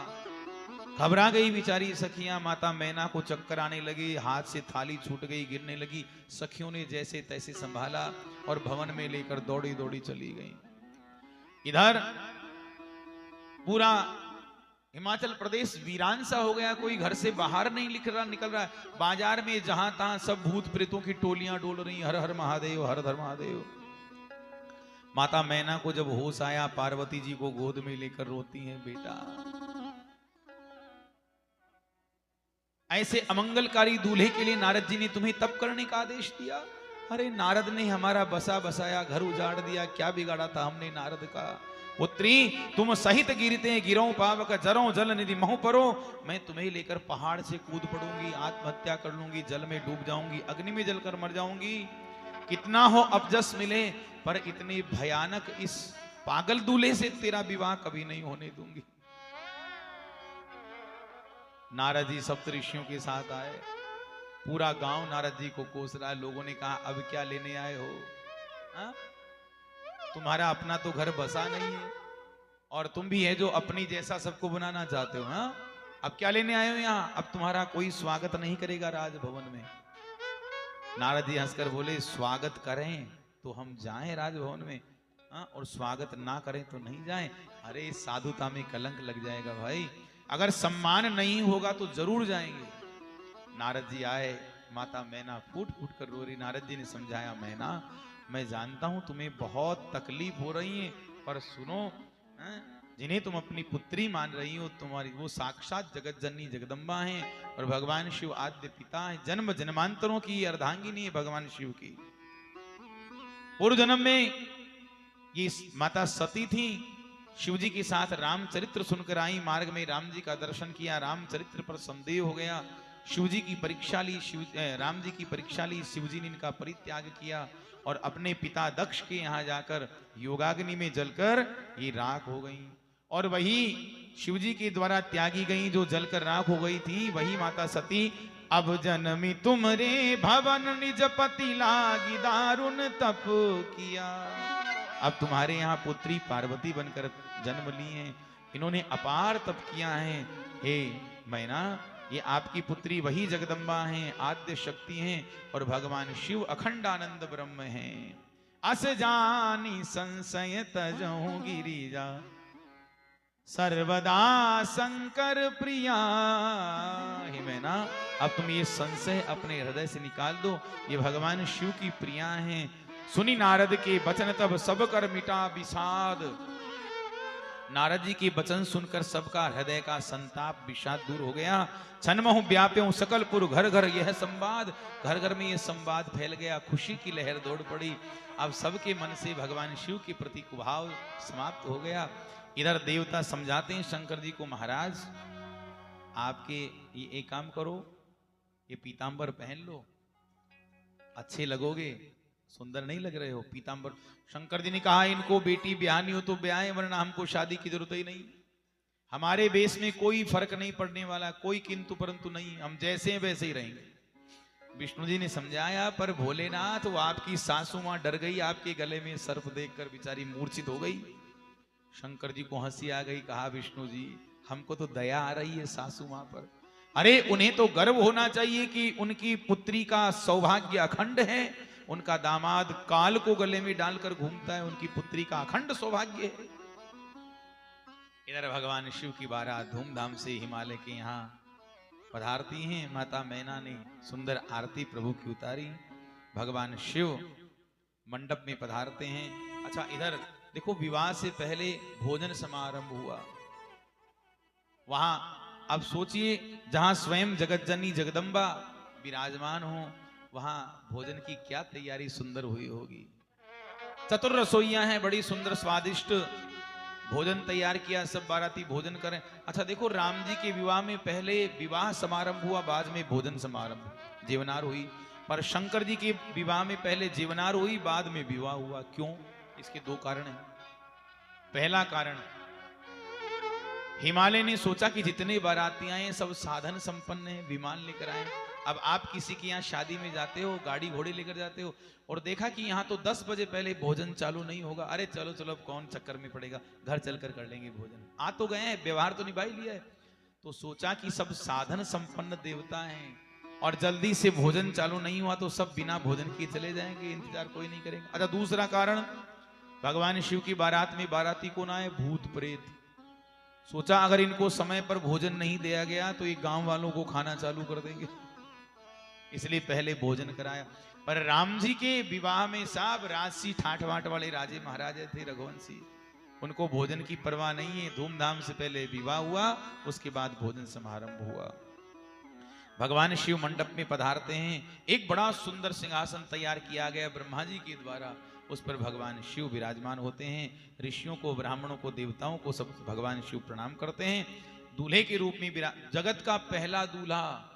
घबरा गई बेचारी सखियां। माता मैना को चक्कर आने लगे, हाथ से थाली छूट गई, गिरने लगी। सखियों ने जैसे तैसे संभाला और भवन में लेकर दौड़ी दौड़ी चली गई। इधर पूरा हिमाचल प्रदेश वीरान सा हो गया, कोई घर से बाहर नहीं निकल रहा। बाजार में जहां तहां सब भूत प्रेतों की टोलियां डोल रही, हर हर महादेव, हर हर महादेव। माता मैना को जब होश आया, पार्वती जी को गोद में लेकर रोती हैं, बेटा ऐसे अमंगलकारी दूल्हे के लिए नारद जी ने तुम्हें तप करने का आदेश दिया। अरे नारद ने हमारा बसा बसाया घर उजाड़ दिया, क्या बिगाड़ा था हमने नारद का। पुत्री तुम सहित गिरते गिरों पावक जरों जल निधि महु परो। मैं तुम्हें लेकर पहाड़ से कूद पड़ूंगी, आत्महत्या कर लूंगी, जल में डूब जाऊंगी, अग्नि में जलकर मर जाऊंगी। कितना हो अपजस मिले, पर इतने भयानक इस पागल दूल्हे से तेरा विवाह कभी नहीं होने दूंगी। नारद जी सप्त ऋषियों के साथ आए, पूरा गांव नारद जी को कोस रहा है। लोगों ने कहा अब क्या लेने आए हो? हा? तुम्हारा अपना तो घर बसा नहीं है, और तुम भी है जो अपनी जैसा सबको बनाना चाहते हो। हाँ, अब क्या लेने आए हो यहाँ? अब तुम्हारा कोई स्वागत नहीं करेगा राजभवन में। नारद जी हंसकर बोले, स्वागत करें तो हम जाएं राजभवन में, हाँ, और स्वागत ना करें तो नहीं जाएं। अरे साधुता में कलंक लग जाएगा भाई, अगर सम्मान नहीं होगा तो जरूर जाएंगे। नारद जी आए, माता मैना फूट फूट कर रो रही। नारद जी ने समझाया, मैना मैं जानता हूं तुम्हें बहुत तकलीफ हो रही है, पर सुनो, जिन्हें तुम अपनी पुत्री मान रही हो, तुम्हारी वो साक्षात जगत जननी जगदम्बा हैं, और भगवान शिव आद्य पिता हैं। जन्म जन्मांतरों की अर्धांगिनी है भगवान शिव की। पूर्व जन्म में ये माता सती थी, शिव जी के साथ रामचरित्र सुनकर आई। मार्ग में राम जी का दर्शन किया, रामचरित्र पर संदेह हो गया। शिव जी की परीक्षा ली, राम जी की परीक्षा ली। शिव जी ने इनका परित्याग किया और अपने पिता दक्ष के यहाँ जाकर योगाग्नि में जलकर ये राख हो गई। और वही शिव जी के द्वारा त्यागी गई, जो जलकर राख हो गई थी, वही माता सती अब जन्मी तुमरे भवन निज पति लागी दारुण तप किया। अब तुम्हारे यहाँ पुत्री पार्वती बनकर जन्म ली हैं। इन्होंने अपार तप किया है। हे मैना, ये आपकी पुत्री वही जगदम्बा हैं, आद्य शक्ति हैं और भगवान शिव अखंड आनंद ब्रह्म हैं। अस जानी संशय तजहु गिरिजा, सर्वदा शंकर प्रिया। हे मैना, अब तुम ये संशय अपने हृदय से निकाल दो, ये भगवान शिव की प्रिया हैं। सुनी नारद के वचन तब सब कर मिटा विषाद। नारद जी के वचन सुनकर सबका हृदय का संताप विषाद दूर हो गया। छनमहु व्याप्यों सकलपुर घर घर यह संवाद, घर घर में यह संवाद फैल गया, खुशी की लहर दौड़ पड़ी। अब सबके मन से भगवान शिव के प्रति कुभाव समाप्त हो गया। इधर देवता समझाते हैं शंकर जी को, महाराज आपके ये एक काम करो, ये पीतांबर पहन लो, अच्छे लगोगे, सुंदर नहीं लग रहे हो पीतांबर। शंकर जी ने कहा इनको बेटी ब्याहनी हो तो ब्याहें, वरना हमको शादी की जरूरत ही नहीं। हमारे बेस में कोई फर्क नहीं पड़ने वाला, कोई किंतु परंतु नहीं, हम जैसे हैं वैसे ही रहेंगे। विष्णु जी ने समझाया, पर भोलेनाथ वो आपकी सासू मां डर गई, आपके गले में सर्प देखकर बेचारी मूर्छित हो गई। शंकर जी को हंसी आ गई, कहा विष्णु जी हमको तो दया आ रही है सासू मां पर। अरे उन्हें तो गर्व होना चाहिए कि उनकी पुत्री का सौभाग्य अखंड है, उनका दामाद काल को गले में डालकर घूमता है, उनकी पुत्री का अखंड सौभाग्य है। इधर भगवान शिव की बारात धूमधाम से हिमालय के यहाँ पधारती हैं। माता मैना ने सुंदर आरती प्रभु की उतारी, भगवान शिव मंडप में पधारते हैं। अच्छा इधर देखो, विवाह से पहले भोजन समारंभ हुआ वहां। अब सोचिए, जहां स्वयं जगतजननी जगदम्बा विराजमान हो, वहां भोजन की क्या तैयारी सुंदर हुई होगी। चतुर रसोइयां हैं, बड़ी सुंदर स्वादिष्ट भोजन तैयार किया, सब बाराती भोजन करें। अच्छा देखो, राम जी के विवाह में पहले विवाह समारंभ हुआ, बाद में भोजन समारंभ, जीवनार हुई। पर शंकर जी के विवाह में पहले जीवनार हुई, बाद में विवाह हुआ। क्यों? इसके दो कारण हैं। पहला कारण, हिमालय ने सोचा कि जितने बाराती आए सब साधन संपन्न हैं, विमान लेकर आए। अब आप किसी के यहाँ शादी में जाते हो, गाड़ी घोड़े लेकर जाते हो, और देखा कि यहाँ तो 10 बजे पहले भोजन चालू नहीं होगा। अरे चलो चलो, अब कौन चक्कर में पड़ेगा, घर चलकर कर लेंगे भोजन, आ तो गए हैं, व्यवहार तो निभा ही लिया है। तो सोचा कि सब साधन संपन्न देवता हैं और जल्दी से भोजन चालू नहीं हुआ तो सब बिना भोजन किए चले जाएंगे, इंतजार कोई नहीं करेंगे। अच्छा दूसरा कारण, भगवान शिव की बारात में बाराती कौन आए? भूत प्रेत। सोचा अगर इनको समय पर भोजन नहीं दिया गया तो ये गांव वालों को खाना चालू कर देंगे, इसलिए पहले भोजन कराया। पर राम जी के विवाह में सब राजसी ठाठ वाट वाले राजे महाराजे थे, रघुवंशी, उनको भोजन की परवाह नहीं है। धूमधाम से पहले विवाह हुआ, उसके बाद भोजन समारंभ हुआ। भगवान शिव मंडप में पधारते हैं। एक बड़ा सुंदर सिंहासन तैयार किया गया ब्रह्मा जी के द्वारा, उस पर भगवान शिव विराजमान होते हैं। ऋषियों को, ब्राह्मणों को, देवताओं को सब भगवान शिव प्रणाम करते हैं। दूल्हे के रूप में जगत का पहला दूल्हा,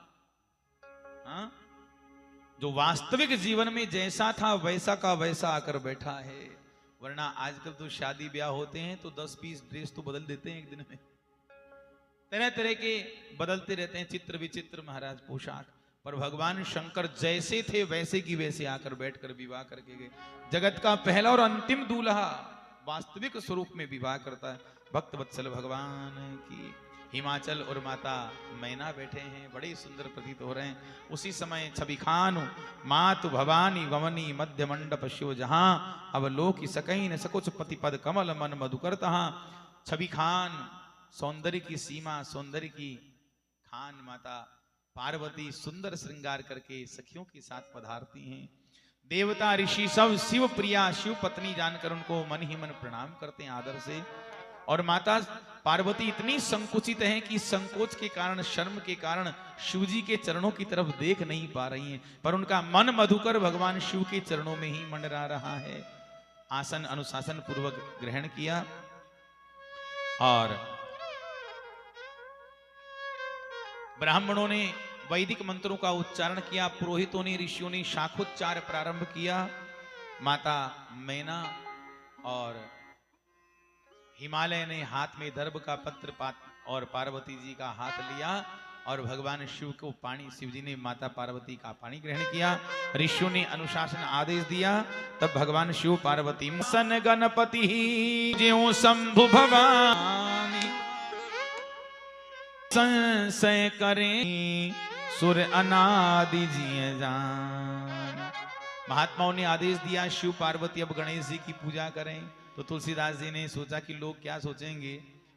जो वास्तविक जीवन में जैसा था वैसा का वैसा आकर बैठा है। वरना आजकल तो शादी ब्याह होते हैं तो 10-20 ड्रेस तो बदल देते हैं एक दिन में, तरह तरह के बदलते रहते हैं, चित्र विचित्र महाराज पोशाक। पर भगवान शंकर जैसे थे वैसे की वैसे आकर बैठकर विवाह करके गए। जगत का पहला और अंतिम दूल्हा वास्तविक स्वरूप में विवाह करता है। भक्त वत्सल भगवान की। हिमाचल और माता मैना बैठे हैं, बड़े सुंदर प्रतीत हो रहे हैं। उसी समय छवि खान मातु भवानी वमनी मध्य मंडप शिव जहां, अब लोक सकई न सकुच पति पद कमल मन मधुकर तहां। छवि खान, सौंदर्य की सीमा, सौंदर्य की खान माता पार्वती सुंदर श्रृंगार करके सखियों के साथ पधारती हैं। देवता ऋषि सब शिव प्रिया, शिव पत्नी जानकर उनको मन ही मन प्रणाम करते हैं आदर से। और माता पार्वती इतनी संकुचित हैं कि संकोच के कारण, शर्म के कारण शिव जी के चरणों की तरफ देख नहीं पा रही हैं, पर उनका मन मधुकर भगवान शिव के चरणों में ही मंडरा रहा है। आसन अनुशासन पूर्वक ग्रहण किया और ब्राह्मणों ने वैदिक मंत्रों का उच्चारण किया, पुरोहितों ने, ऋषियों ने शाखोच्चार प्रारंभ किया। माता मैना और हिमालय ने हाथ में दर्भ का पत्र और पार्वती जी का हाथ लिया और भगवान शिव को पानी, शिव जी ने माता पार्वती का पानी ग्रहण किया। ऋषियों ने अनुशासन आदेश दिया। तब भगवान शिव पार्वती सन गणपति ज्यों शंभु भवानी संशय करें सुर अनादि जिय जान। महात्माओं ने आदेश दिया शिव पार्वती अब गणेश जी की पूजा करें। तो तुलसीदास जी ने सोचा कि लोग क्या सोचेंगे,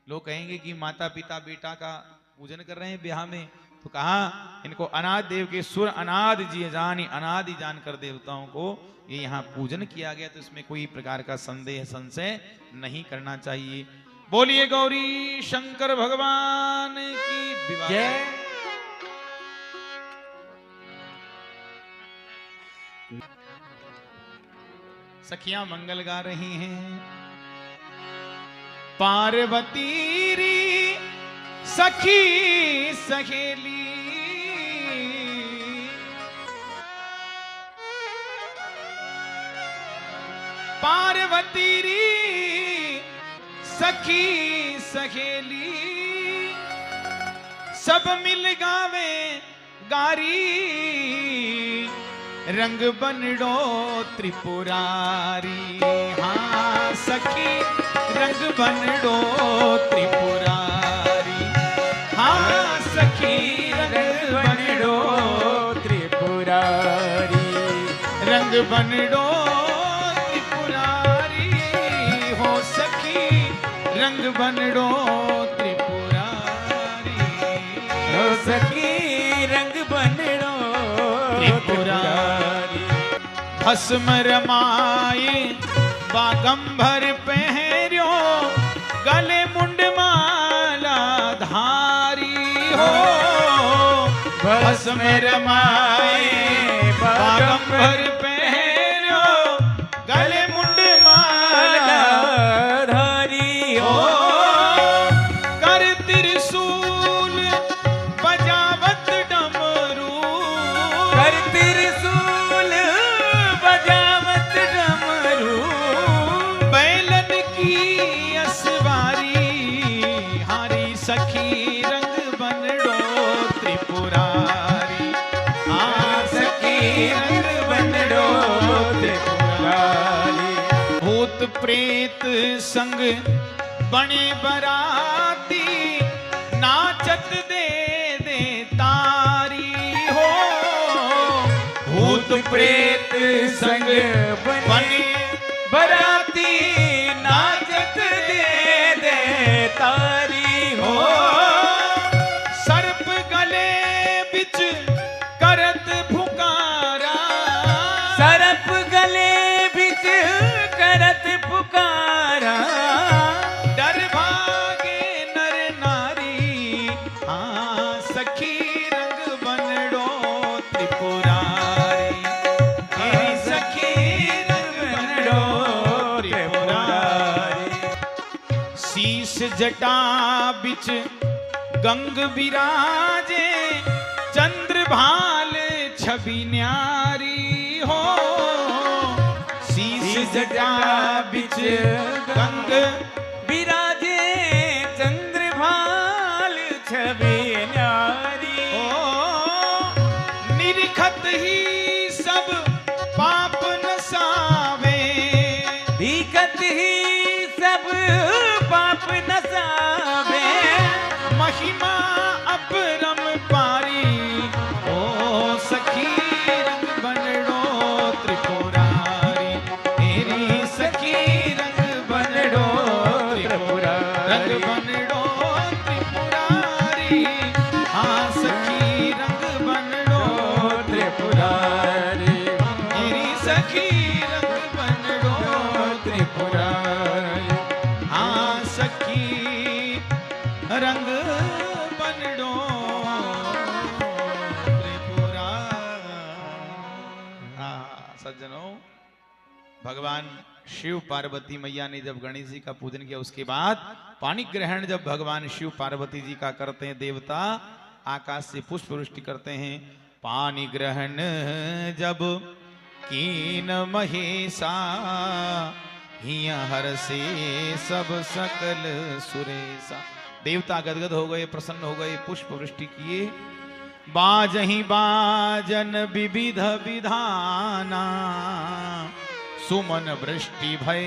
लोग कहेंगे कि माता पिता बेटा का पूजन कर रहे हैं ब्याह में। तो कहा इनको अनाद देव के सुर अनाद जिय जानी, अनादि जानकर देवताओं को ये यहाँ पूजन किया गया। तो इसमें कोई प्रकार का संदेह संशय नहीं करना चाहिए। बोलिए गौरी शंकर भगवान की जय। सखियां मंगल गा रही हैं। पार्वती री सखी सहेली, पार्वती री सखी सहेली, सब मिल गावे गारी, रंग बनडो त्रिपुरारी। हाँ सखी रंग बनडो त्रिपुरारी, हाँ सखी रंग बनडो त्रिपुरारी, रंग बनडो त्रिपुरारी, हो सखी रंग बनडो त्रिपुरारी, हो सखी रंग बनडो त्रिपुरारी। भस्म रमाए बागंबर पहर्यो, गले मुंड माला धारी हो। भस्म रमाए बागंबर पहर्यो, गले मुंड माला धारी हो। कर त्रिशूल बजावत डमरू, कर त्रिशूल बजावत डमरू, बैलन की असवारी, हारी सखी रंग बनडो त्रिपुरारी। हाँ सखी रंग बनडो त्रिपुरारी। भूत प्रेत संग बने बराती, नाचत दे दे तारी हो। भूत प्रेत संग बने बराती, नाचत दे दे तारी हो। सर्प गले बिच करत फुकारा, सरप गले बिच करत पुकारा, डर भागे नर नारी। हाँ सखी रंग बनडो त्रिपुरारी, हे सखी रंग बनडो त्रिपुरारी। शीश जटा बिच गंग विराजे, चंद्र भाल छवि न्यारी हो। शीश जटा बिच गंग विराजे, चंद्र भाल छवि न्यारी ओ, निरखत ही सब पाप नसावे, दिखत ही सब पाप नसावे। महिमा अपरम पारी, ओ सखी रंग बनडो त्रिपुरारी, तेरी सखी रंग बनडो त्रिपुरारी, रंग बनडो त्रिपुरारी। हाँ सखी रंग बनडो त्रिपुरारी, तेरी सखी रंग बनडो त्रिपुरारी। हाँ सखी रंग बनडो त्रिपुरारी। हाँ सज्जनों, भगवान शिव पार्वती मैया ने जब गणेश जी का पूजन किया, उसके बाद पानी ग्रहण जब भगवान शिव पार्वती जी का करते हैं, देवता आकाश से पुष्प वृष्टि करते हैं। पानी ग्रहण जब कीन महेशा, हिया हर से सब सकल सुरेशा। देवता गदगद हो गए, प्रसन्न हो गए, पुष्प वृष्टि किए। बाजही बाजन विविध विधाना, सुमन वृष्टि भय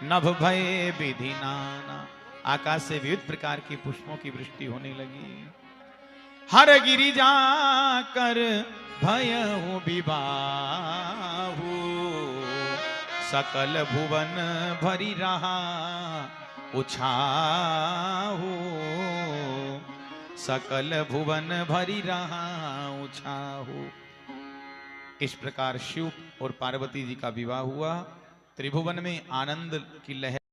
नभ भय विधि नाना। आकाश से विविध प्रकार के पुष्पों की वृष्टि होने लगी। हर गिरि जाकर भयउ विवाहु, सकल भुवन भरी रहा उछाहु, सकल भुवन भरी रहा उछाहु। इस प्रकार शिव और पार्वती जी का विवाह हुआ। त्रिभुवन में आनंद की लहर